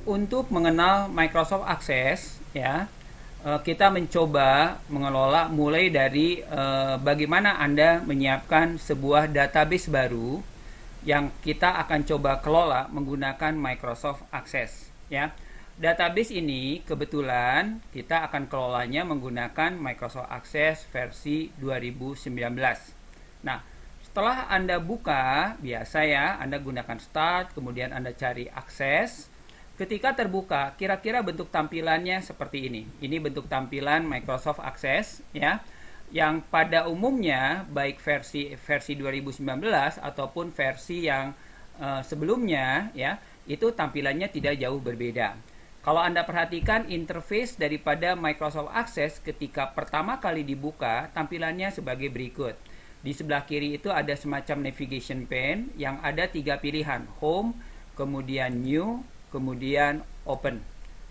untuk mengenal Microsoft Access, ya, kita mencoba mengelola mulai dari bagaimana Anda menyiapkan sebuah database baru yang kita akan coba kelola menggunakan Microsoft Access, ya. Database ini kebetulan kita akan kelolanya menggunakan Microsoft Access versi 2019. Nah, setelah Anda buka, biasa ya, Anda gunakan Start, kemudian Anda cari Access. Ketika terbuka, kira-kira bentuk tampilannya seperti ini. Ini bentuk tampilan Microsoft Access, ya, yang pada umumnya baik versi 2019 ataupun versi yang sebelumnya, ya, itu tampilannya tidak jauh berbeda. Kalau Anda perhatikan interface daripada Microsoft Access ketika pertama kali dibuka, tampilannya sebagai berikut. Di sebelah kiri itu ada semacam navigation pane yang ada 3 pilihan, Home, kemudian New, kemudian Open,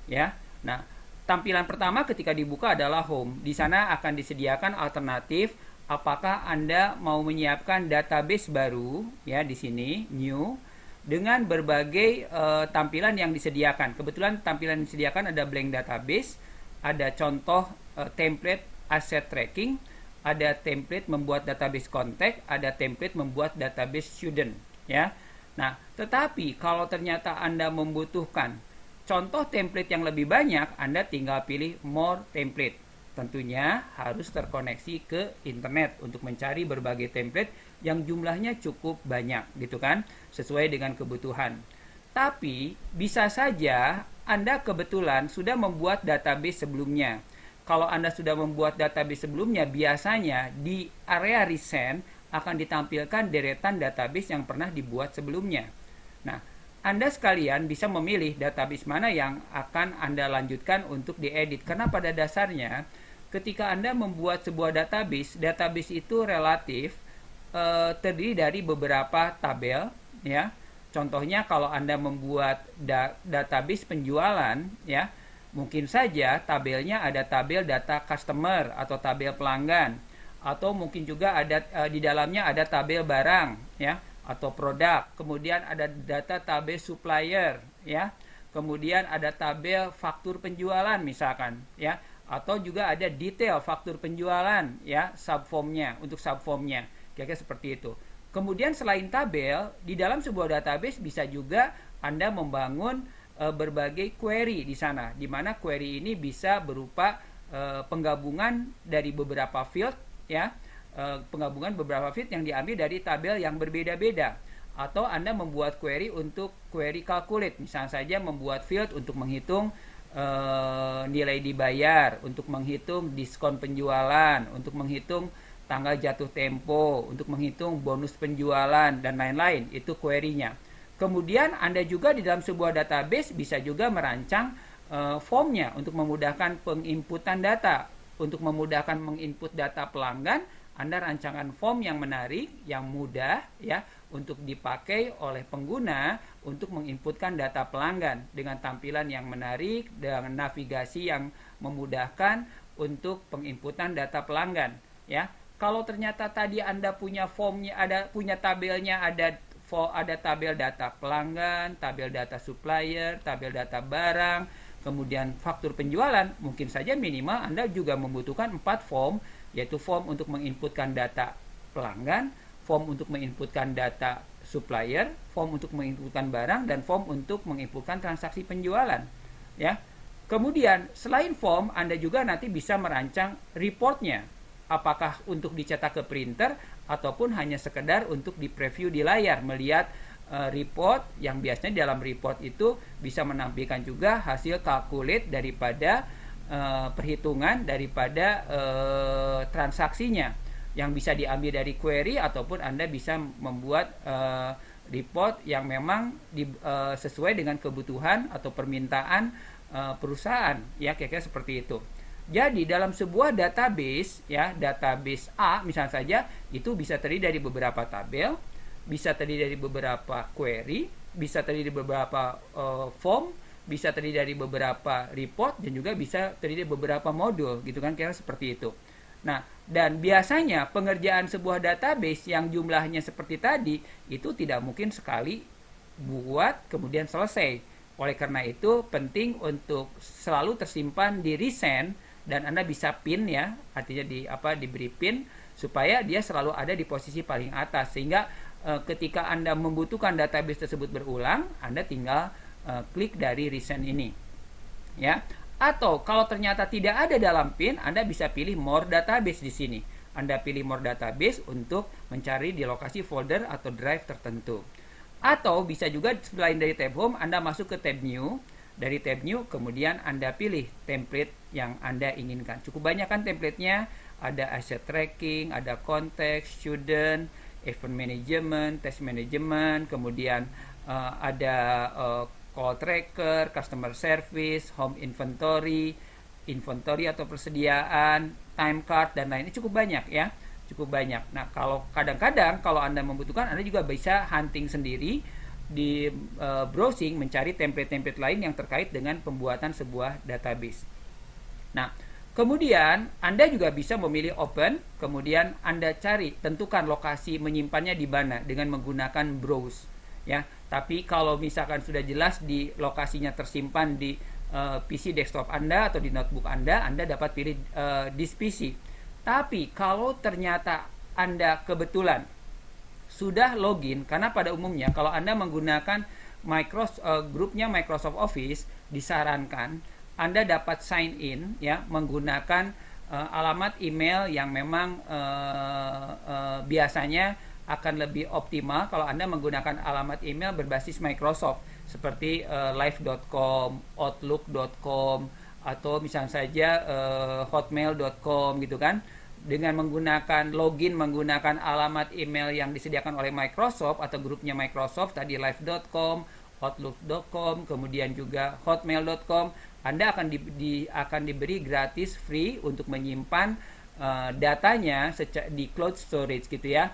ya. Nah, tampilan pertama ketika dibuka adalah Home. Di sana akan disediakan alternatif apakah Anda mau menyiapkan database baru, ya, di sini New, dengan berbagai tampilan yang disediakan. Kebetulan tampilan yang disediakan ada blank database, ada contoh template asset tracking, ada template membuat database contact, ada template membuat database student, ya. Nah, tetapi kalau ternyata Anda membutuhkan contoh template yang lebih banyak, Anda tinggal pilih more template. Tentunya harus terkoneksi ke internet untuk mencari berbagai template yang jumlahnya cukup banyak, gitu kan, sesuai dengan kebutuhan. Tapi bisa saja Anda kebetulan sudah membuat database sebelumnya. Kalau Anda sudah membuat database sebelumnya, biasanya di area recent akan ditampilkan deretan database yang pernah dibuat sebelumnya. Nah, Anda sekalian bisa memilih database mana yang akan Anda lanjutkan untuk diedit. Karena pada dasarnya, ketika Anda membuat sebuah database itu relatif terdiri dari beberapa tabel, ya. Contohnya kalau Anda membuat database penjualan, ya, mungkin saja tabelnya ada tabel data customer atau tabel pelanggan, atau mungkin juga ada di dalamnya ada tabel barang, ya, atau produk. Kemudian ada data tabel supplier, ya. Kemudian ada tabel faktur penjualan misalkan, ya, atau juga ada detail faktur penjualan, ya, subformnya untuk subformnya, kira-kira seperti itu. Kemudian selain tabel, di dalam sebuah database bisa juga Anda membangun berbagai query di sana, di mana query ini bisa berupa penggabungan dari beberapa field, ya, penggabungan beberapa field yang diambil dari tabel yang berbeda-beda. Atau Anda membuat query untuk query calculate, misalnya saja membuat field untuk menghitung nilai dibayar, untuk menghitung diskon penjualan, untuk menghitung tanggal jatuh tempo, untuk menghitung bonus penjualan dan lain-lain. Itu query-nya. Kemudian Anda juga di dalam sebuah database bisa juga merancang formnya untuk memudahkan penginputan data. Untuk memudahkan menginput data pelanggan, Anda rancangkan form yang menarik, yang mudah, ya, untuk dipakai oleh pengguna untuk menginputkan data pelanggan dengan tampilan yang menarik, dengan navigasi yang memudahkan untuk penginputan data pelanggan, ya. Kalau ternyata tadi Anda punya formnya, punya tabelnya, ada tabel data pelanggan, tabel data supplier, tabel data barang, kemudian faktur penjualan, mungkin saja minimal Anda juga membutuhkan 4 form, yaitu form untuk menginputkan data pelanggan, form untuk menginputkan data supplier, form untuk menginputkan barang, dan form untuk menginputkan transaksi penjualan, ya. Kemudian selain form, Anda juga nanti bisa merancang reportnya, apakah untuk dicetak ke printer ataupun hanya sekedar untuk di preview di layar, melihat report yang biasanya dalam report itu bisa menampilkan juga hasil calculate daripada perhitungan daripada transaksinya yang bisa diambil dari query, ataupun Anda bisa membuat report yang memang sesuai dengan kebutuhan atau permintaan perusahaan, ya, kira-kira seperti itu. Jadi dalam sebuah database, ya, database A misalnya saja, itu bisa terdiri dari beberapa tabel, bisa terdiri dari beberapa query, bisa terdiri dari beberapa form, bisa terdiri dari beberapa report, dan juga bisa terdiri dari beberapa modul, gitu kan, kira seperti itu. Nah, dan biasanya pengerjaan sebuah database yang jumlahnya seperti tadi, itu tidak mungkin sekali buat kemudian selesai. Oleh karena itu penting untuk selalu tersimpan di resend dan Anda bisa pin ya, artinya diberi pin supaya dia selalu ada di posisi paling atas sehingga ketika Anda membutuhkan database tersebut berulang, Anda tinggal klik dari resend ini. Ya. Atau kalau ternyata tidak ada dalam pin, Anda bisa pilih more database di sini. Anda pilih more database untuk mencari di lokasi folder atau drive tertentu. Atau bisa juga selain dari tab home, Anda masuk ke tab new. Dari tab new, kemudian Anda pilih template yang Anda inginkan. Cukup banyak kan templatenya, ada asset tracking, ada context, student, event management, test management, kemudian ada call tracker, customer service, home inventory, inventory atau persediaan, time card, dan lainnya cukup banyak ya. Cukup banyak. Nah, kalau kadang-kadang kalau Anda membutuhkan, Anda juga bisa hunting sendiri di browsing mencari template-template lain yang terkait dengan pembuatan sebuah database. Nah, kemudian Anda juga bisa memilih open, kemudian Anda cari, tentukan lokasi menyimpannya di mana dengan menggunakan browse ya. Tapi kalau misalkan sudah jelas di lokasinya tersimpan di PC desktop Anda atau di notebook Anda dapat pilih this PC. Tapi kalau ternyata Anda kebetulan sudah login, karena pada umumnya kalau Anda menggunakan grupnya Microsoft Office, disarankan Anda dapat sign in ya menggunakan alamat email yang memang biasanya akan lebih optimal kalau Anda menggunakan alamat email berbasis Microsoft seperti live.com, outlook.com, atau misalnya saja hotmail.com gitu kan. Dengan menggunakan login menggunakan alamat email yang disediakan oleh Microsoft atau grupnya Microsoft tadi live.com, outlook.com, kemudian juga hotmail.com, Anda akan diberi gratis free untuk menyimpan datanya di cloud storage gitu ya.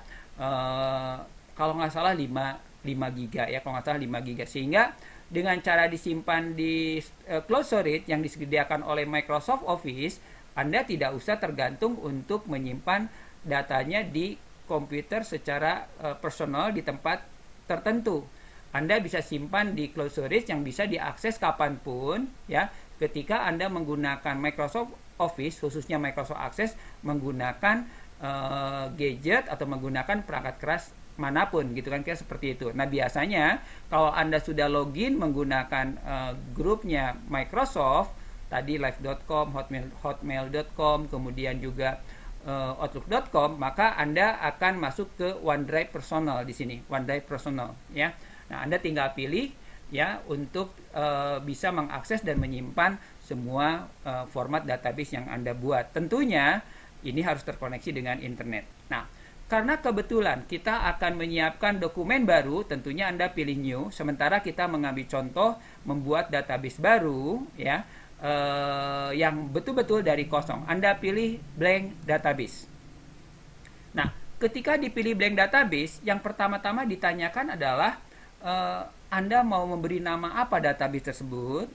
Kalau nggak salah 5 giga ya, kalau nggak salah 5 giga, sehingga dengan cara disimpan di cloud storage yang disediakan oleh Microsoft Office, Anda tidak usah tergantung untuk menyimpan datanya di komputer secara personal di tempat tertentu. Anda bisa simpan di cloud storage yang bisa diakses kapanpun ya, ketika Anda menggunakan Microsoft Office, khususnya Microsoft Access, menggunakan gadget atau menggunakan perangkat keras manapun gitu kan, kira seperti itu. Nah, biasanya kalau Anda sudah login menggunakan grupnya Microsoft tadi live.com, hotmail.com, kemudian juga outlook.com, maka Anda akan masuk ke OneDrive Personal di sini, OneDrive Personal ya. Nah, Anda tinggal pilih ya untuk bisa mengakses dan menyimpan semua format database yang Anda buat. Tentunya ini harus terkoneksi dengan internet. Nah, karena kebetulan kita akan menyiapkan dokumen baru, tentunya Anda pilih new, sementara kita mengambil contoh membuat database baru ya, yang betul-betul dari kosong. Anda pilih blank database. Nah, ketika dipilih blank database, yang pertama-tama ditanyakan adalah Anda mau memberi nama apa database tersebut.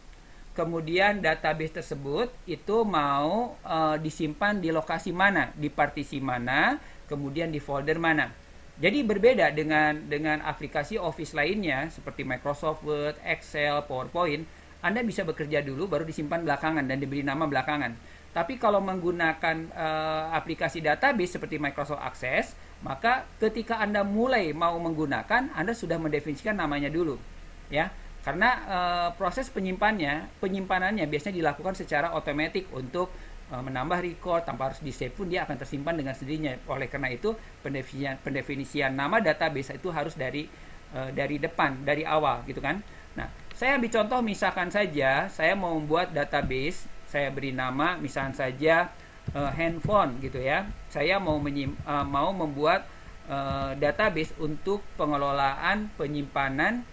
Kemudian database tersebut itu mau disimpan di lokasi mana, di partisi mana, kemudian di folder mana. Jadi berbeda dengan aplikasi Office lainnya seperti Microsoft Word, Excel, PowerPoint. Anda bisa bekerja dulu baru disimpan belakangan dan diberi nama belakangan. Tapi kalau menggunakan aplikasi database seperti Microsoft Access, maka ketika Anda mulai mau menggunakan, Anda sudah mendefinisikan namanya dulu, ya. Karena proses penyimpanannya biasanya dilakukan secara otomatis untuk menambah record tanpa harus di-save pun dia akan tersimpan dengan sendirinya. Oleh karena itu, pendefinisian nama database itu harus dari depan, dari awal gitu kan. Nah, saya ambil contoh misalkan saja saya mau membuat database, saya beri nama misalkan saja handphone gitu ya. Saya mau membuat database untuk pengelolaan penyimpanan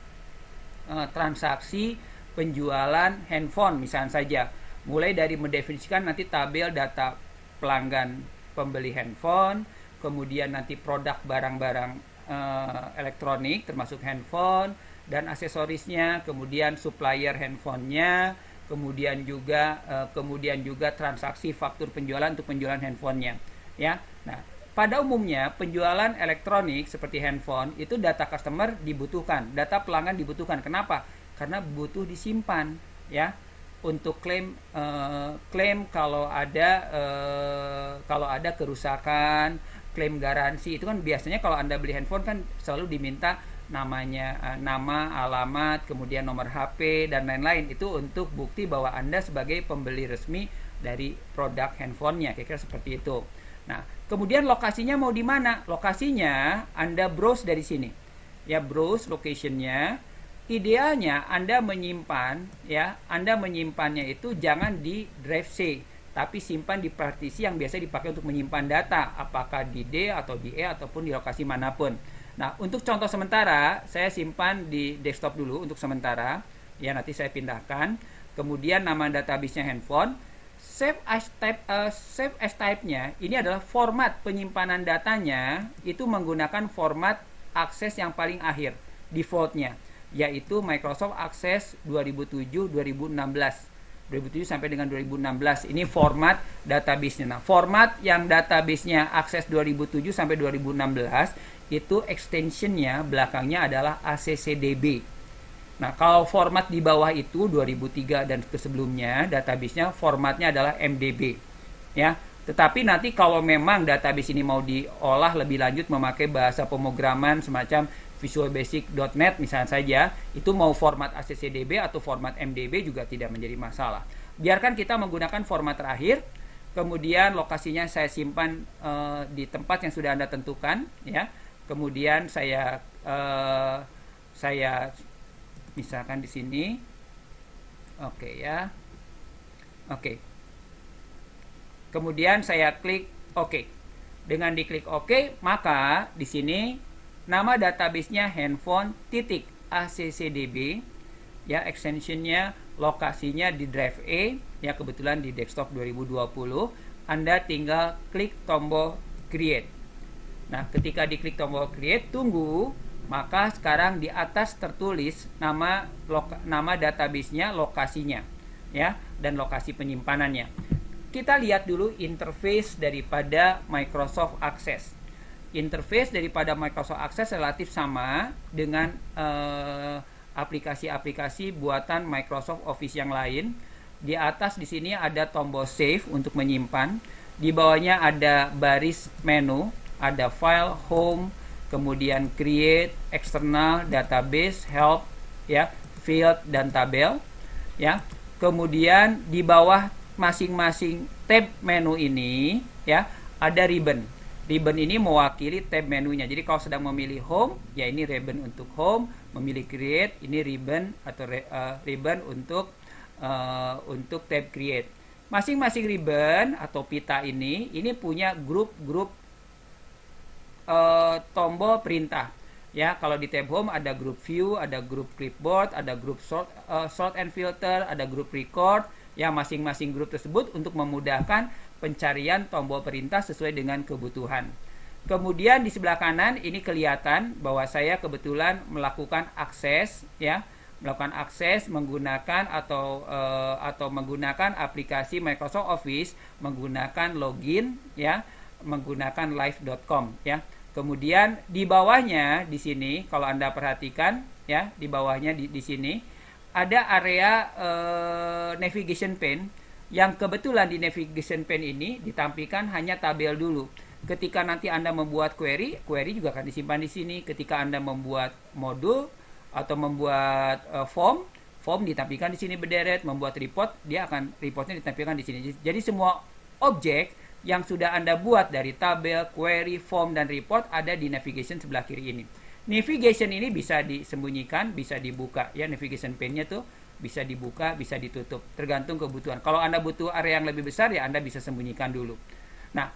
transaksi penjualan handphone misalkan saja. Mulai dari mendefinisikan nanti tabel data pelanggan pembeli handphone, kemudian nanti produk barang-barang elektronik termasuk handphone dan aksesorisnya, kemudian supplier handphonenya, kemudian juga transaksi faktur penjualan untuk penjualan handphonenya, ya. Nah, pada umumnya penjualan elektronik seperti handphone itu data customer dibutuhkan, data pelanggan dibutuhkan. Kenapa? karena butuh disimpan, ya, untuk klaim kalau ada kerusakan, klaim garansi. Itu kan biasanya kalau Anda beli handphone kan selalu diminta namanya, nama, alamat, kemudian nomor HP dan lain-lain. Itu untuk bukti bahwa Anda sebagai pembeli resmi dari produk handphonenya, kira-kira seperti itu. Nah, kemudian lokasinya mau di mana? Lokasinya Anda browse dari sini. Ya, browse locationnya. Idealnya Anda menyimpannya itu jangan di drive C, tapi simpan di partisi yang biasa dipakai untuk menyimpan data, apakah di D atau di E ataupun di lokasi manapun. Nah, untuk contoh sementara, saya simpan di desktop dulu untuk sementara. Ya, nanti saya pindahkan. Kemudian nama database-nya handphone. Save as type-nya, ini adalah format penyimpanan datanya, itu menggunakan format akses yang paling akhir, default-nya, yaitu Microsoft Access 2007-2016. 2007 sampai dengan 2016, ini format database-nya. Nah, format yang database-nya Access 2007 sampai 2016 itu extension-nya belakangnya adalah ACCDB. Nah, kalau format di bawah itu 2003 dan ke sebelumnya database-nya formatnya adalah MDB. Ya. Tetapi nanti kalau memang database ini mau diolah lebih lanjut memakai bahasa pemrograman semacam visualbasic.net misalnya saja, itu mau format ACCDB atau format MDB juga tidak menjadi masalah. Biarkan kita menggunakan format terakhir. Kemudian lokasinya saya simpan di tempat yang sudah Anda tentukan, ya. Kemudian saya misalkan di sini. Oke, ya. Oke. Kemudian saya klik OK. Dengan diklik OK, maka di sini nama database-nya handphone .accdb, ya, extension-nya, lokasinya di drive E, ya, kebetulan di desktop 2020. Anda tinggal klik tombol create. Nah, ketika diklik tombol create, tunggu, maka sekarang di atas tertulis nama database-nya, lokasinya, ya, dan lokasi penyimpanannya. Kita lihat dulu interface daripada Microsoft Access. Interface daripada Microsoft Access relatif sama dengan aplikasi-aplikasi buatan Microsoft Office yang lain. Di atas di sini ada tombol save untuk menyimpan. Di bawahnya ada baris menu, ada file, home, kemudian create, external, database, help, ya, field dan tabel, ya. Kemudian di bawah masing-masing tab menu ini, ya, ada ribbon. Ribbon ini mewakili tab menunya. Jadi kalau sedang memilih home, ya ini ribbon untuk home, memilih create, ini ribbon atau ribbon untuk tab create. Masing-masing ribbon atau pita ini punya grup-grup tombol perintah. Ya, kalau di tab home ada grup view, ada grup clipboard, ada grup sort and filter, ada grup record. Ya, masing-masing grup tersebut untuk memudahkan pencarian tombol perintah sesuai dengan kebutuhan. Kemudian di sebelah kanan ini kelihatan bahwa saya kebetulan melakukan akses, ya, melakukan akses menggunakan atau menggunakan aplikasi Microsoft Office, menggunakan login, ya, menggunakan live.com, ya. Kemudian di bawahnya di sini kalau Anda perhatikan, ya, di bawahnya di sini ada area navigation pane yang kebetulan di navigation pane ini ditampilkan hanya tabel dulu. Ketika nanti Anda membuat query juga akan disimpan di sini. Ketika Anda membuat modul atau membuat form ditampilkan di sini berderet, membuat report, reportnya ditampilkan di sini. Jadi semua objek yang sudah Anda buat dari tabel, query, form, dan report ada di navigation sebelah kiri ini. Navigation ini bisa disembunyikan, bisa dibuka, ya, navigation pane-nya tuh bisa dibuka, bisa ditutup, tergantung kebutuhan. Kalau Anda butuh area yang lebih besar, ya Anda bisa sembunyikan dulu. Nah,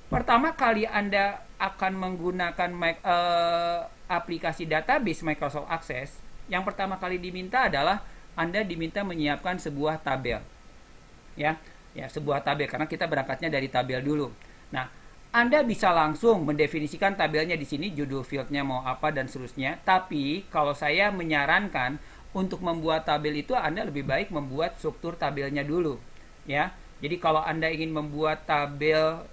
pertama kali Anda akan menggunakan aplikasi database Microsoft Access, yang pertama kali diminta adalah Anda diminta menyiapkan sebuah tabel. Ya, sebuah tabel, karena kita berangkatnya dari tabel dulu. Nah, Anda bisa langsung mendefinisikan tabelnya di sini, judul fieldnya mau apa dan seterusnya. Tapi kalau saya menyarankan untuk membuat tabel itu Anda lebih baik membuat struktur tabelnya dulu, ya. Jadi kalau Anda ingin membuat tabel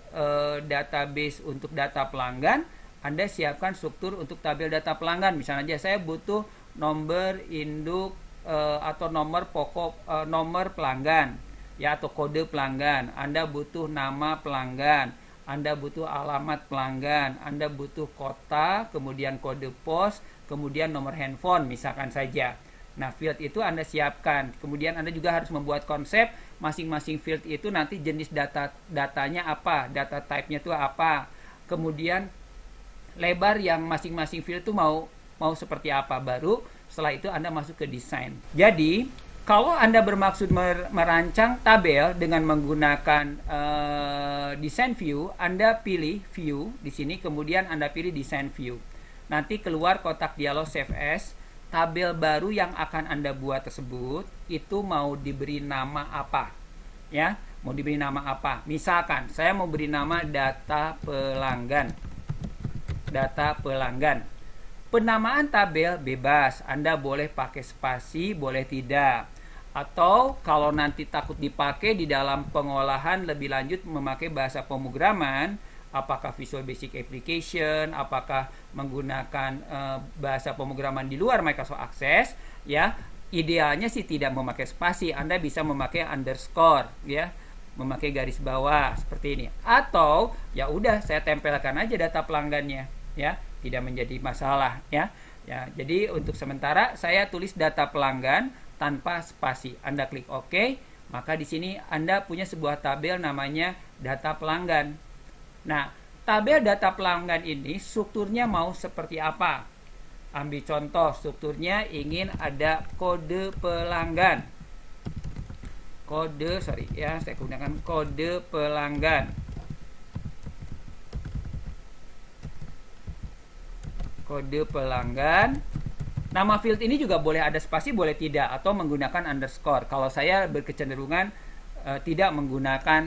database untuk data pelanggan, Anda siapkan struktur untuk tabel data pelanggan. Misalnya aja saya butuh nomor induk atau nomor pokok, nomor pelanggan, ya, atau kode pelanggan. Anda butuh nama pelanggan, Anda butuh alamat pelanggan, Anda butuh kota, kemudian kode pos, kemudian nomor handphone misalkan saja. Nah, field itu Anda siapkan. Kemudian Anda juga harus membuat konsep masing-masing field itu nanti jenis datanya apa, data type-nya itu apa. Kemudian lebar yang masing-masing field itu mau seperti apa. Baru setelah itu Anda masuk ke desain. Jadi, kalau Anda bermaksud merancang tabel dengan menggunakan design view, Anda pilih view di sini, kemudian Anda pilih design view. Nanti keluar kotak dialog save as. Tabel baru yang akan Anda buat tersebut itu mau diberi nama apa, ya, mau diberi nama apa. Misalkan saya mau beri nama data pelanggan. Penamaan tabel bebas, Anda boleh pakai spasi, boleh tidak. Atau kalau nanti takut dipakai di dalam pengolahan lebih lanjut memakai bahasa pemrograman, apakah Visual Basic Application, apakah menggunakan bahasa pemrograman di luar Microsoft Access, ya, idealnya sih tidak memakai spasi. Anda bisa memakai underscore, ya, memakai garis bawah seperti ini. Atau ya udah saya tempelkan aja data pelanggannya, ya, tidak menjadi masalah, ya. Ya, jadi untuk sementara saya tulis data pelanggan tanpa spasi. Anda klik OK, maka di sini Anda punya sebuah tabel namanya data pelanggan. Nah, tabel data pelanggan ini strukturnya mau seperti apa? Ambil contoh, strukturnya ingin ada kode pelanggan. Saya gunakan kode pelanggan. Kode pelanggan. Nama field ini juga boleh ada spasi, boleh tidak, atau menggunakan underscore. Kalau saya berkecenderungan tidak menggunakan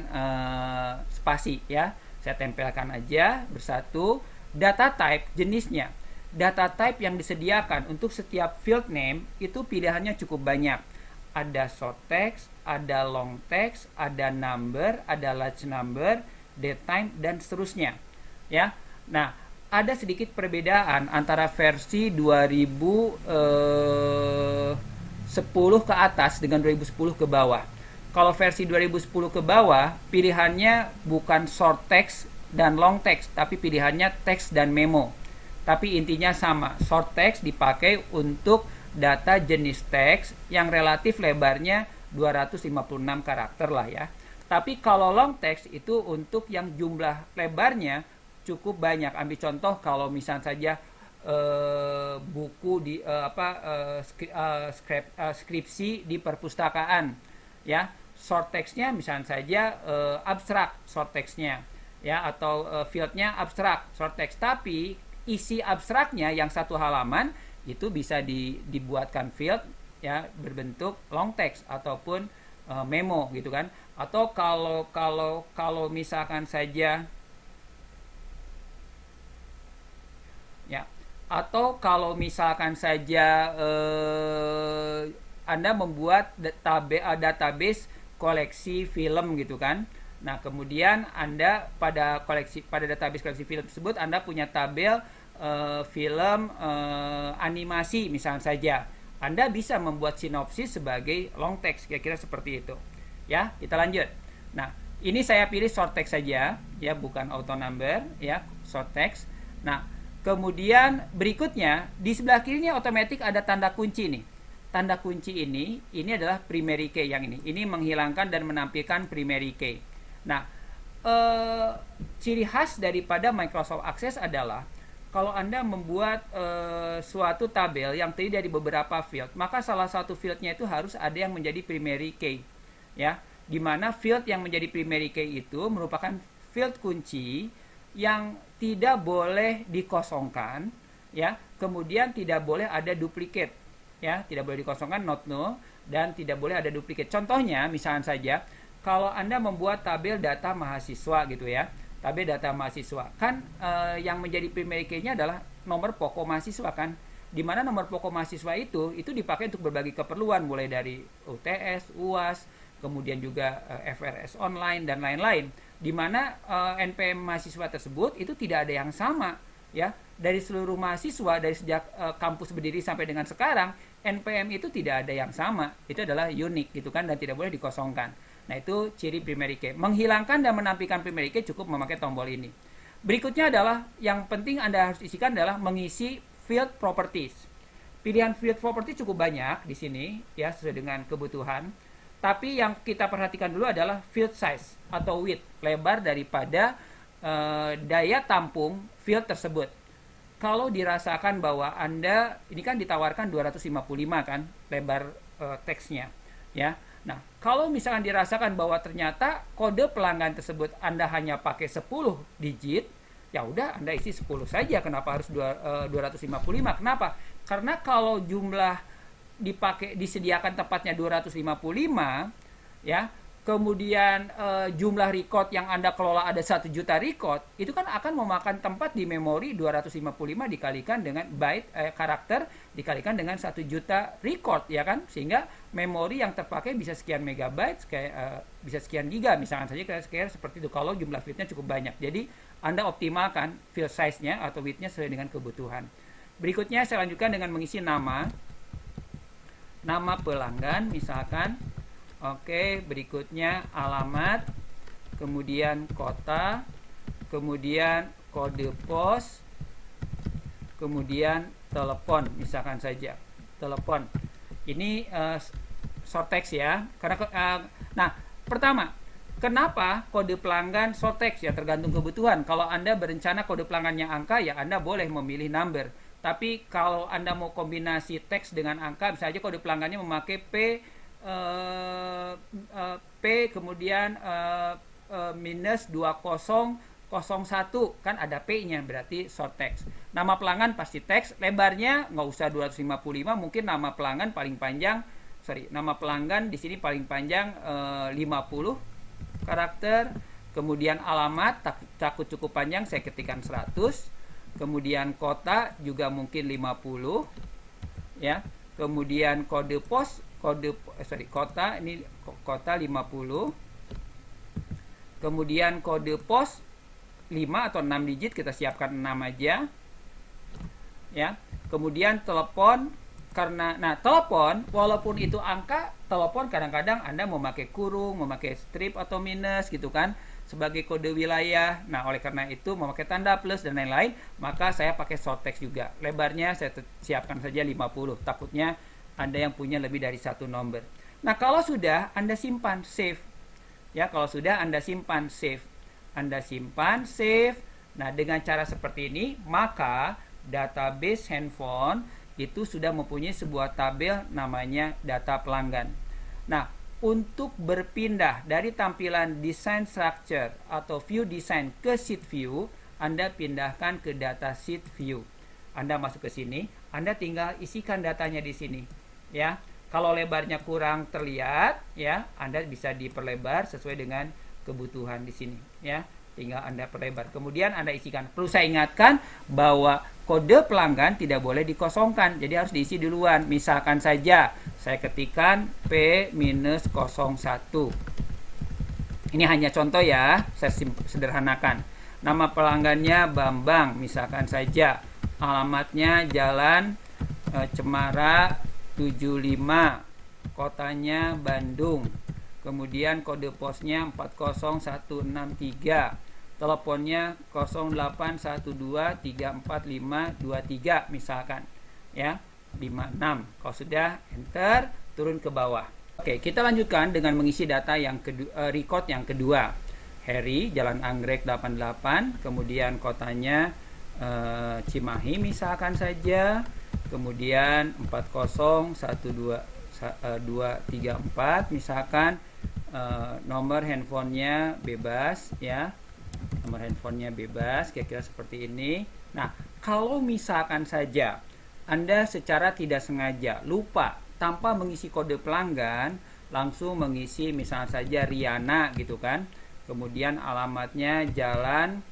spasi, ya. Saya tempelkan aja bersatu. Data type jenisnya. Data type yang disediakan untuk setiap field name itu pilihannya cukup banyak. Ada short text, ada long text, ada number, ada large number, date time, dan seterusnya. Ya. Nah, ada sedikit perbedaan antara versi 2010 ke atas dengan 2010 ke bawah. Kalau versi 2010 ke bawah, pilihannya bukan short text dan long text, tapi pilihannya teks dan memo. Tapi intinya sama, short text dipakai untuk data jenis teks yang relatif lebarnya 256 karakter lah, ya. Tapi kalau long text itu untuk yang jumlah lebarnya cukup banyak. Ambil contoh kalau misalnya saja buku di skripsi di perpustakaan, ya, short text-nya misalnya saja abstrak short text-nya, ya, atau field-nya abstrak short text, tapi isi abstraknya yang satu halaman itu bisa dibuatkan field, ya, berbentuk long text ataupun memo gitu kan. Atau kalau misalkan saja, ya, atau kalau misalkan saja Anda membuat database koleksi film gitu kan. Nah, kemudian Anda pada database koleksi film tersebut Anda punya tabel film animasi misalnya saja. Anda bisa membuat sinopsis sebagai long text, kira-kira seperti itu. Ya, kita lanjut. Nah, ini saya pilih short text saja, ya, bukan auto number, ya, short text. Nah, kemudian berikutnya di sebelah kirinya otomatis ada tanda kunci nih. Tanda kunci ini adalah primary key yang ini. Ini menghilangkan dan menampilkan primary key. Nah, ciri khas daripada Microsoft Access adalah kalau Anda membuat suatu tabel yang terdiri dari beberapa field, maka salah satu fieldnya itu harus ada yang menjadi primary key, ya, di mana field yang menjadi primary key itu merupakan field kunci yang tidak boleh dikosongkan, ya, kemudian tidak boleh ada duplicate, ya, tidak boleh dikosongkan, not null, dan tidak boleh ada duplicate. Contohnya, misalnya saja, kalau Anda membuat tabel data mahasiswa gitu ya, tabel data mahasiswa, kan yang menjadi primary key-nya adalah nomor pokok mahasiswa kan, di mana nomor pokok mahasiswa itu dipakai untuk berbagai keperluan, mulai dari UTS, UAS, kemudian juga FRS online dan lain-lain, di mana NPM mahasiswa tersebut itu tidak ada yang sama, ya, dari seluruh mahasiswa dari sejak kampus berdiri sampai dengan sekarang NPM itu tidak ada yang sama, itu adalah unik gitu kan, dan tidak boleh dikosongkan. Nah, itu ciri primary key. Menghilangkan dan menampilkan primary key cukup memakai tombol ini. Berikutnya adalah yang penting Anda harus isikan adalah mengisi field properties. Pilihan field properties cukup banyak di sini ya, sesuai dengan kebutuhan. Tapi yang kita perhatikan dulu adalah field size atau width, lebar daripada daya tampung field tersebut. Kalau dirasakan bahwa Anda ini kan ditawarkan 255 kan lebar teksnya ya. Nah, kalau misalkan dirasakan bahwa ternyata kode pelanggan tersebut Anda hanya pakai 10 digit, ya udah Anda isi 10 saja. Kenapa harus 255? Kenapa? Karena kalau jumlah disediakan tempatnya 255 ya, kemudian jumlah record yang Anda kelola ada 1 juta record, itu kan akan memakan tempat di memori 255 dikalikan dengan byte karakter dikalikan dengan 1 juta record ya kan, sehingga memori yang terpakai bisa sekian megabyte, bisa sekian giga misalkan saja, kayak seperti itu kalau jumlah fieldnya cukup banyak. Jadi Anda optimalkan field size-nya atau width-nya sesuai dengan kebutuhan. Berikutnya saya lanjutkan dengan mengisi nama pelanggan misalkan. Oke, berikutnya alamat, kemudian kota, kemudian kode pos, kemudian telepon, misalkan saja telepon. Ini short text ya. Nah, pertama, kenapa kode pelanggan short text ya, tergantung kebutuhan. Kalau Anda berencana kode pelanggannya angka ya Anda boleh memilih number. Tapi kalau Anda mau kombinasi teks dengan angka, misalnya kode pelanggannya memakai P kemudian minus 2001 kan ada P-nya, berarti short text. Nama pelanggan pasti teks, lebarnya nggak usah 255, mungkin nama pelanggan paling panjang, nama pelanggan di sini paling panjang 50 karakter. Kemudian alamat takut cukup panjang, saya ketikkan 100. Kemudian kota juga mungkin 50 ya. Kemudian kode pos kota ini kota 50. Kemudian kode pos 5 atau 6 digit, kita siapkan 6 aja ya. Kemudian telepon, karena telepon walaupun itu angka, telepon kadang-kadang Anda memakai kurung, memakai strip atau minus gitu kan sebagai kode wilayah. Nah, oleh karena itu memakai tanda plus dan lain-lain, maka saya pakai short text juga. Lebarnya saya siapkan saja 50, takutnya Anda yang punya lebih dari 1 nomor. Nah, kalau sudah Anda simpan save. Ya, kalau sudah Anda simpan save. Anda simpan save. Nah, dengan cara seperti ini, maka database handphone itu sudah mempunyai sebuah tabel namanya data pelanggan. Nah, untuk berpindah dari tampilan design structure atau view design ke sheet view, Anda pindahkan ke data sheet view. Anda masuk ke sini, Anda tinggal isikan datanya di sini. Ya, kalau lebarnya kurang terlihat, ya, Anda bisa diperlebar sesuai dengan kebutuhan di sini. Ya, tinggal Anda perlebar. Kemudian Anda isikan. Perlu saya ingatkan bahwa kode pelanggan tidak boleh dikosongkan, jadi harus diisi duluan. Misalkan saja saya ketikkan P-01. Ini hanya contoh ya, saya sederhanakan. Nama pelanggannya Bambang, misalkan saja. Alamatnya Jalan Cemara 75, kotanya Bandung. Kemudian kode posnya 40163. Teleponnya 0812345523 misalkan ya, 56. Kalau sudah enter, turun ke bawah. Oke, kita lanjutkan dengan mengisi data yang kedua, record yang kedua. Heri, Jalan Anggrek 88, kemudian kotanya Cimahi misalkan saja. Kemudian 4012234 misalkan, nomor handphonenya bebas ya. Nomor handphonenya bebas, kira-kira seperti ini. Nah, kalau misalkan saja Anda secara tidak sengaja lupa tanpa mengisi kode pelanggan, langsung mengisi misalnya saja Riana gitu kan. Kemudian alamatnya Jalan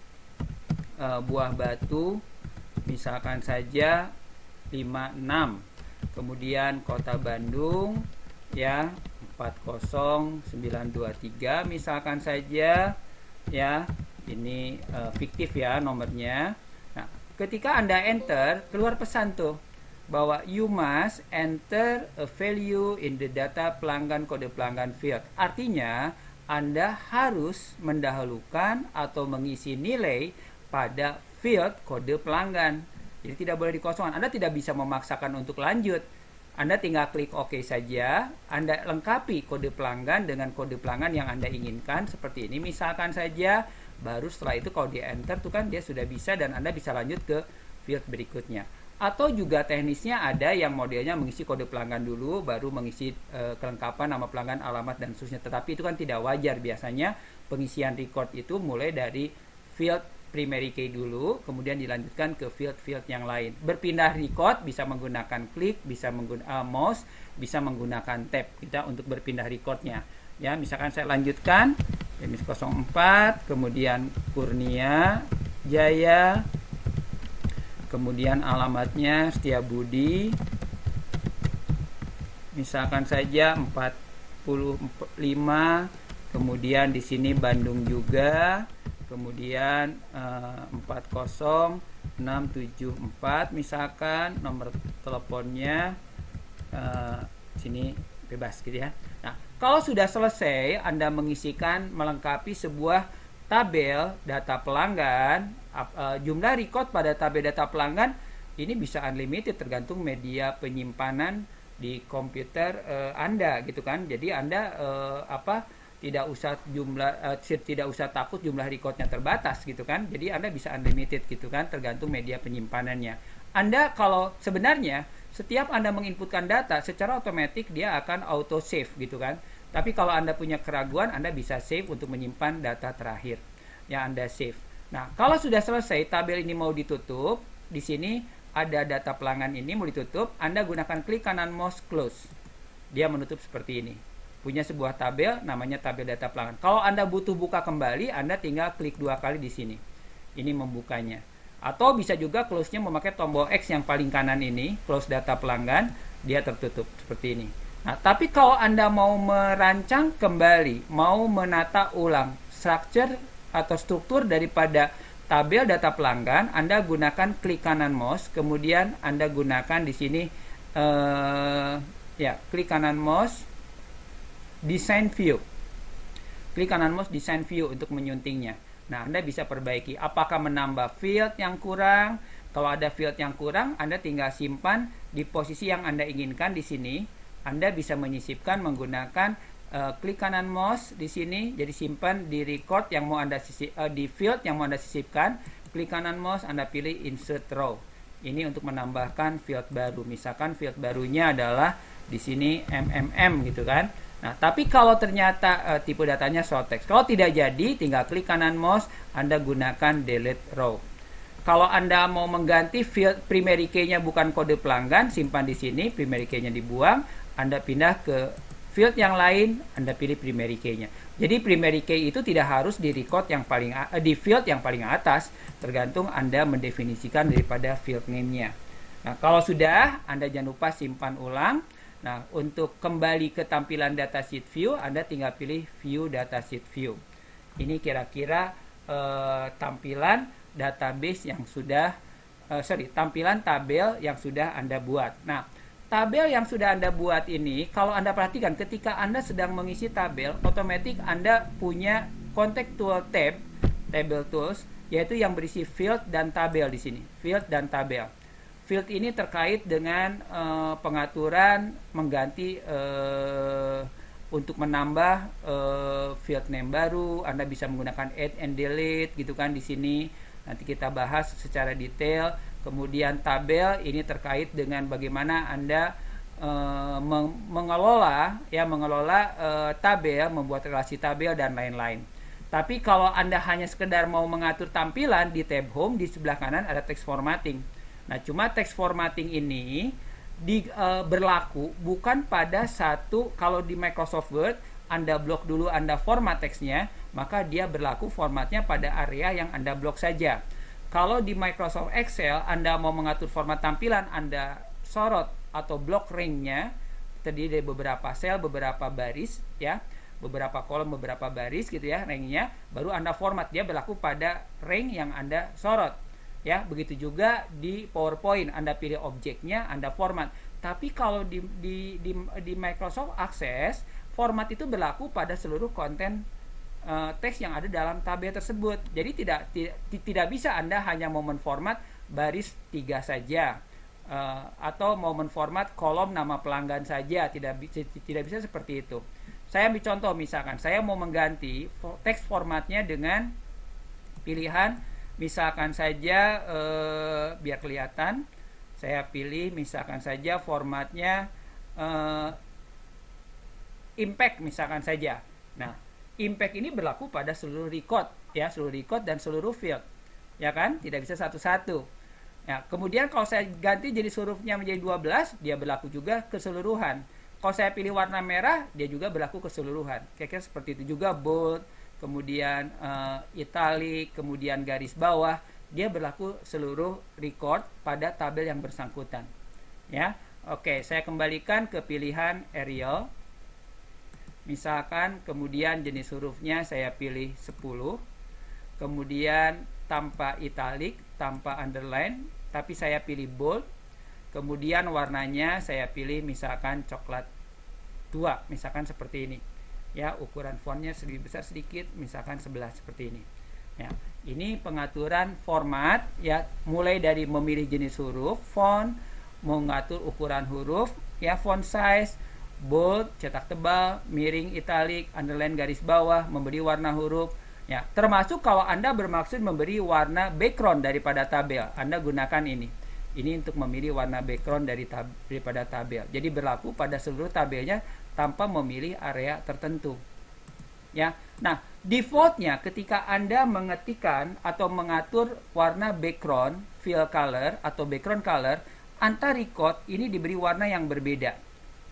Buah Batu misalkan saja 56. Kemudian kota Bandung ya 40923 misalkan saja ya. Ini fiktif ya nomornya. Nah, ketika Anda enter, keluar pesan tuh. bahwa you must enter a value in the data pelanggan kode pelanggan field. Artinya, Anda harus mendahulukan atau mengisi nilai pada field kode pelanggan. Jadi tidak boleh dikosongkan. Anda tidak bisa memaksakan untuk lanjut. Anda tinggal klik OK saja. Anda lengkapi kode pelanggan dengan kode pelanggan yang Anda inginkan seperti ini. Misalkan saja, baru setelah itu kalau di enter tuh kan dia sudah bisa dan Anda bisa lanjut ke field berikutnya. Atau juga teknisnya ada yang modelnya mengisi kode pelanggan dulu, baru mengisi kelengkapan nama pelanggan, alamat, dan seterusnya. Tetapi itu kan tidak wajar. Biasanya pengisian record itu mulai dari field primary key dulu, kemudian dilanjutkan ke field-field yang lain. Berpindah record bisa menggunakan klik, bisa menggunakan mouse, bisa menggunakan tab kita untuk berpindah recordnya. Ya, misalkan saya lanjutkan, Demis 04, kemudian Kurnia Jaya, kemudian alamatnya Setiabudi, misalkan saja 45, kemudian di sini Bandung juga, kemudian 40674 misalkan nomor teleponnya sini bebas gitu ya. Nah, kalau sudah selesai Anda mengisikan melengkapi sebuah tabel data pelanggan, jumlah record pada tabel data pelanggan ini bisa unlimited tergantung media penyimpanan di komputer Anda gitu kan. Jadi Anda tidak usah takut jumlah recordnya terbatas gitu kan. Jadi Anda bisa unlimited gitu kan, tergantung media penyimpanannya. Anda kalau sebenarnya setiap Anda menginputkan data secara otomatis dia akan auto save gitu kan. Tapi kalau Anda punya keraguan, Anda bisa save untuk menyimpan data terakhir yang Anda save. Nah, kalau sudah selesai tabel ini mau ditutup, di sini ada data pelanggan ini mau ditutup, Anda gunakan klik kanan mouse close. Dia menutup seperti ini. Punya sebuah tabel namanya tabel data pelanggan. Kalau Anda butuh buka kembali, Anda tinggal klik 2 kali di sini. Ini membukanya. Atau bisa juga close-nya memakai tombol X yang paling kanan ini, close data pelanggan, dia tertutup seperti ini. Nah, tapi kalau Anda mau merancang kembali, mau menata ulang structure atau struktur daripada tabel data pelanggan, Anda gunakan klik kanan mouse, kemudian Anda gunakan di sini klik kanan mouse Design View. Klik kanan mouse Design View untuk menyuntingnya. Nah, Anda bisa perbaiki apakah menambah field yang kurang. Kalau ada field yang kurang, Anda tinggal simpan di posisi yang Anda inginkan di sini. Anda bisa menyisipkan menggunakan klik kanan mouse di sini. Jadi simpan di record yang mau Anda di field yang mau Anda sisipkan. Klik kanan mouse, Anda pilih Insert Row. Ini untuk menambahkan field baru. Misalkan field barunya adalah di sini MMM gitu kan. Nah, tapi kalau ternyata tipe datanya short text, kalau tidak jadi, tinggal klik kanan mouse, Anda gunakan delete row. Kalau Anda mau mengganti field primary key-nya bukan kode pelanggan, simpan di sini, primary key-nya dibuang, Anda pindah ke field yang lain, Anda pilih primary key-nya. Jadi primary key itu tidak harus di record yang paling di field yang paling atas, tergantung Anda mendefinisikan daripada field name-nya. Nah, kalau sudah, Anda jangan lupa simpan ulang. Nah, untuk kembali ke tampilan datasheet view, Anda tinggal pilih view datasheet view. Ini kira-kira tampilan database yang sudah tampilan tabel yang sudah Anda buat. Nah, tabel yang sudah Anda buat ini, kalau Anda perhatikan ketika Anda sedang mengisi tabel, otomatis Anda punya contextual tab, table tools, yaitu yang berisi field dan tabel di sini, field dan tabel. Field ini terkait dengan pengaturan mengganti untuk menambah field name baru. Anda bisa menggunakan add and delete gitu kan di sini. Nanti kita bahas secara detail. Kemudian tabel ini terkait dengan bagaimana Anda mengelola tabel, membuat relasi tabel dan lain-lain. Tapi kalau Anda hanya sekedar mau mengatur tampilan, di tab home di sebelah kanan ada text formatting. Nah, cuma text formatting ini berlaku bukan pada satu, kalau di Microsoft Word Anda blok dulu, Anda format teksnya, maka dia berlaku formatnya pada area yang Anda blok saja. Kalau di Microsoft Excel Anda mau mengatur format tampilan, Anda sorot atau blok ring-nya, terdiri dari beberapa sel, beberapa baris ya, beberapa kolom, beberapa baris gitu ya, ring-nya, baru Anda format, dia berlaku pada ring yang Anda sorot. Ya, begitu juga di PowerPoint, Anda pilih objeknya, Anda format. Tapi kalau di Microsoft Access, format itu berlaku pada seluruh konten teks yang ada dalam tabel tersebut. Jadi tidak bisa Anda hanya mau menformat baris 3 saja, atau mau menformat kolom nama pelanggan saja. Tidak bisa seperti itu. Saya ambil contoh, misalkan saya mau mengganti teks formatnya dengan pilihan, misalkan saja biar kelihatan, saya pilih misalkan saja formatnya impact misalkan saja. Nah, impact ini berlaku pada seluruh record, ya, seluruh record dan seluruh field, ya kan, tidak bisa satu-satu. Ya, kemudian kalau saya ganti jenis hurufnya menjadi 12, dia berlaku juga keseluruhan. Kalau saya pilih warna merah, dia juga berlaku keseluruhan. Kira-kira seperti itu juga. Bold, kemudian italic, kemudian garis bawah, dia berlaku seluruh record pada tabel yang bersangkutan. Ya, oke, saya kembalikan ke pilihan Arial. Misalkan kemudian jenis hurufnya saya pilih 10, kemudian tanpa italic, tanpa underline, tapi saya pilih bold, kemudian warnanya saya pilih misalkan coklat tua, misalkan seperti ini. Ya, ukuran fontnya lebih besar sedikit, misalkan 11 seperti ini. Ya, ini pengaturan format, ya, mulai dari memilih jenis huruf, font, mengatur ukuran huruf, ya, font size, bold, cetak tebal, miring, italic, underline, garis bawah, memberi warna huruf, ya, termasuk kalau Anda bermaksud memberi warna background daripada tabel, Anda gunakan ini. Ini untuk memilih warna background daripada tabel. Jadi berlaku pada seluruh tabelnya tanpa memilih area tertentu. Ya. Nah, defaultnya ketika Anda mengetikkan atau mengatur warna background, fill color atau background color, antar record ini diberi warna yang berbeda.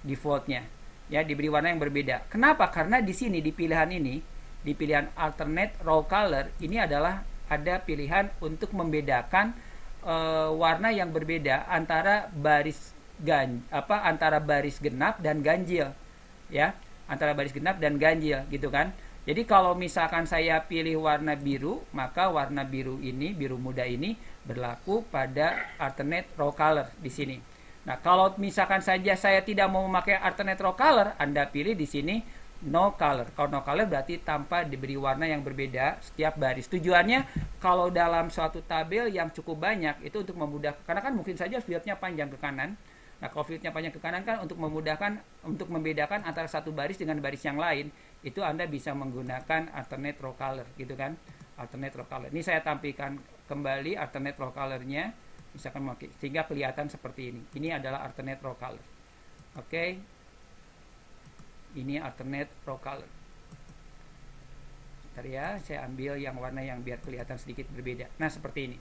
Defaultnya, ya, diberi warna yang berbeda. Kenapa? Karena di sini di pilihan ini, di pilihan alternate row color, ini adalah ada pilihan untuk membedakan warna yang berbeda antara antara baris genap dan ganjil, ya, antara baris genap dan ganjil, gitu kan. Jadi kalau misalkan saya pilih warna biru, maka warna biru ini, biru muda ini berlaku pada alternate row color di sini. Nah, kalau misalkan saja saya tidak mau memakai alternate row color, Anda pilih di sini no color. Kalau no color berarti tanpa diberi warna yang berbeda setiap baris. Tujuannya kalau dalam suatu tabel yang cukup banyak itu untuk memudahkan, karena kan mungkin saja fieldnya panjang ke kanan. Nah, kalau fieldnya panjang ke kanan kan untuk memudahkan, untuk membedakan antara satu baris dengan baris yang lain, itu Anda bisa menggunakan alternate row color, gitu kan? Alternate row color. Ini saya tampilkan kembali alternate row colornya. Misalkan sehingga kelihatan seperti ini. Ini adalah alternate row color. Oke. Ini alternate row color. Bentar ya, saya ambil yang warna yang biar kelihatan sedikit berbeda. Nah, seperti ini.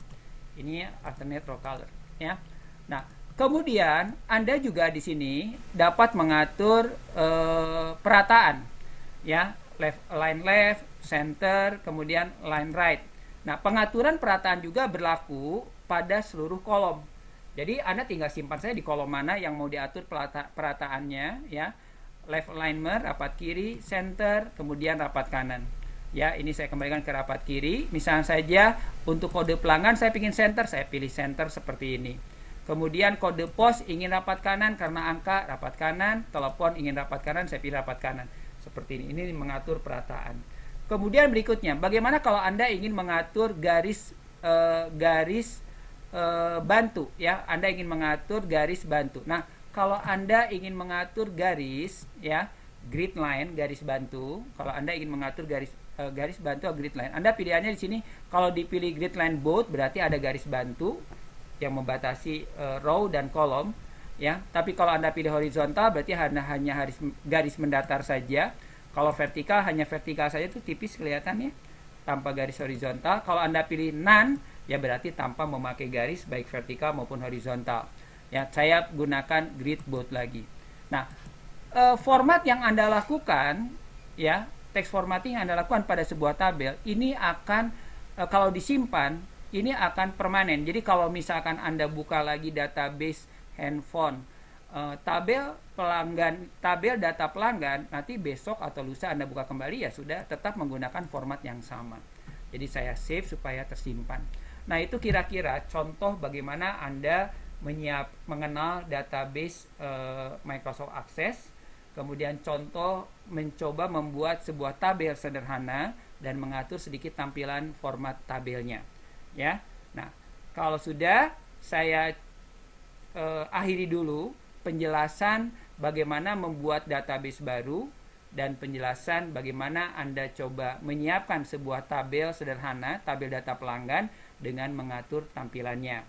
Ini alternate row color, ya. Nah, kemudian Anda juga di sini dapat mengatur perataan, ya, line left, center, kemudian line right. Nah, pengaturan perataan juga berlaku pada seluruh kolom. Jadi Anda tinggal simpan saja di kolom mana yang mau diatur perataannya, ya. Left alignment, rapat kiri, center, kemudian rapat kanan. Ya, ini saya kembalikan ke rapat kiri. Misalnya saja untuk kode pelanggan saya ingin center, saya pilih center seperti ini. Kemudian kode pos ingin rapat kanan karena angka, rapat kanan. Telepon ingin rapat kanan, saya pilih rapat kanan. Seperti ini. Ini mengatur perataan. Kemudian berikutnya, bagaimana kalau Anda ingin mengatur garis bantu, ya, Anda ingin mengatur garis bantu. Nah, kalau Anda ingin mengatur garis, ya, grid line, garis bantu, kalau Anda ingin mengatur garis bantu atau grid line, Anda pilihannya di sini. Kalau dipilih grid line both berarti ada garis bantu yang membatasi row dan kolom, ya. Tapi kalau Anda pilih horizontal berarti hanya garis mendatar saja. Kalau vertikal hanya vertikal saja, itu tipis kelihatannya tanpa garis horizontal. Kalau Anda pilih none, ya berarti tanpa memakai garis baik vertikal maupun horizontal. Ya, saya gunakan grid both lagi. Nah, format yang Anda lakukan, ya, text formatting yang Anda lakukan pada sebuah tabel, ini akan kalau disimpan, ini akan permanen. Jadi kalau misalkan Anda buka lagi database handphone, tabel data pelanggan, nanti besok atau lusa Anda buka kembali, ya sudah tetap menggunakan format yang sama. Jadi saya save supaya tersimpan. Nah, itu kira-kira contoh bagaimana Anda mengenal database Microsoft Access, kemudian contoh mencoba membuat sebuah tabel sederhana dan mengatur sedikit tampilan format tabelnya, ya. Nah, kalau sudah, saya akhiri dulu penjelasan bagaimana membuat database baru dan penjelasan bagaimana Anda coba menyiapkan sebuah tabel sederhana, tabel data pelanggan dengan mengatur tampilannya.